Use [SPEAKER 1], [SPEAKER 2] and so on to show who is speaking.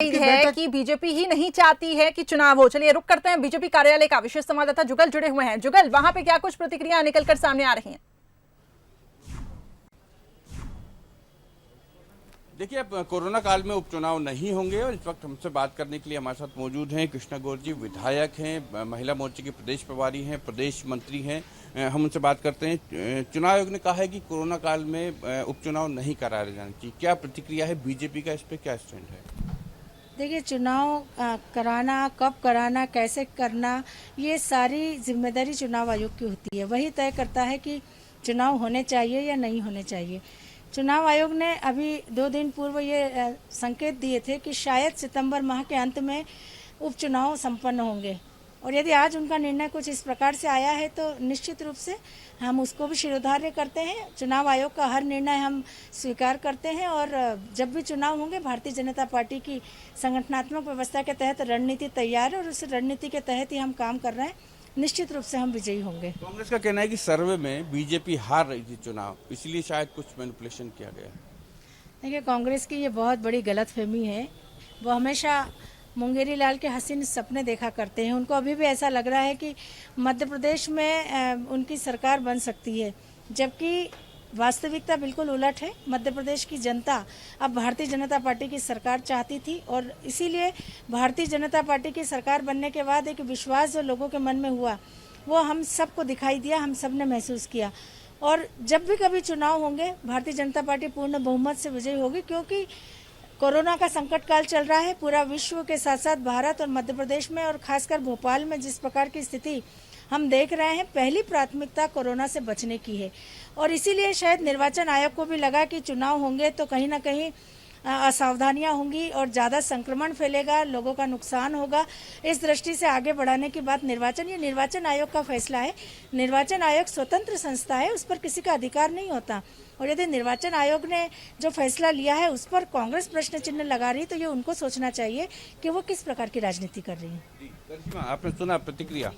[SPEAKER 1] है कि बीजेपी ही नहीं चाहती है कि चुनाव हो। चलिए रुक करते हैं बीजेपी कार्यालय का। विशेष संवाददाता जुगल जुड़े हुए हैं। जुगल, वहां पे क्या कुछ प्रतिक्रिया निकलकर सामने आ रही हैं?
[SPEAKER 2] देखिए, अब कोरोना काल में उपचुनाव नहीं होंगे और इस वक्त हमसे बात करने के लिए हमारे साथ मौजूद हैं कृष्णा गौर जी, विधायक हैं, महिला मोर्चे के प्रदेश प्रभारी हैं, प्रदेश मंत्री हैं। हम उनसे बात करते हैं। चुनाव आयोग ने कहा है कि कोरोना काल में उपचुनाव नहीं कराया जाना चाहिए। क्या प्रतिक्रिया है बीजेपी का, इस पर क्या स्टैंड है?
[SPEAKER 3] देखिए, चुनाव कराना, कब कराना, कैसे करना, ये सारी जिम्मेदारी चुनाव आयोग की होती है। वही तय करता है कि चुनाव होने चाहिए या नहीं होने चाहिए। चुनाव आयोग ने अभी 2 दिन पूर्व ये संकेत दिए थे कि शायद सितंबर माह के अंत में उपचुनाव संपन्न होंगे, और यदि आज उनका निर्णय कुछ इस प्रकार से आया है तो निश्चित रूप से हम उसको भी शिरोधार्य करते हैं। चुनाव आयोग का हर निर्णय हम स्वीकार करते हैं, और जब भी चुनाव होंगे भारतीय जनता पार्टी की संगठनात्मक व्यवस्था के तहत रणनीति तैयार है और उस रणनीति के तहत ही हम काम कर रहे हैं। निश्चित रूप से हम विजयी होंगे।
[SPEAKER 2] कांग्रेस का कहना है कि सर्वे में बीजेपी हार रही थी चुनाव, इसलिए शायद कुछ मैनिपुलेशन किया गया।
[SPEAKER 3] देखिए, कांग्रेस की ये बहुत बड़ी गलतफहमी है। वो हमेशा मुंगेरी लाल के हसीन सपने देखा करते हैं। उनको अभी भी ऐसा लग रहा है कि मध्य प्रदेश में उनकी सरकार बन सकती है, जबकि वास्तविकता बिल्कुल उलट है। मध्य प्रदेश की जनता अब भारतीय जनता पार्टी की सरकार चाहती थी, और इसीलिए भारतीय जनता पार्टी की सरकार बनने के बाद एक विश्वास जो लोगों के मन में हुआ, वो हम सबको दिखाई दिया, हम सब ने महसूस किया। और जब भी कभी चुनाव होंगे भारतीय जनता पार्टी पूर्ण बहुमत से विजयी होगी, क्योंकि कोरोना का संकट काल चल रहा है। पूरा विश्व के साथ साथ भारत और मध्य प्रदेश में और खासकर भोपाल में जिस प्रकार की स्थिति हम देख रहे हैं, पहली प्राथमिकता कोरोना से बचने की है। और इसीलिए शायद निर्वाचन आयोग को भी लगा कि चुनाव होंगे तो कहीं ना कहीं असावधानियां होंगी और ज़्यादा संक्रमण फैलेगा, लोगों का नुकसान होगा। इस दृष्टि से आगे बढ़ाने की बात ये निर्वाचन आयोग का फैसला है। निर्वाचन आयोग स्वतंत्र संस्था है, उस पर किसी का अधिकार नहीं होता। और यदि निर्वाचन आयोग ने जो फैसला लिया है उस पर कांग्रेस प्रश्न चिन्ह लगा रही, तो ये उनको सोचना चाहिए कि वो किस प्रकार की राजनीति कर रही है।
[SPEAKER 2] आपने सुना प्रतिक्रिया?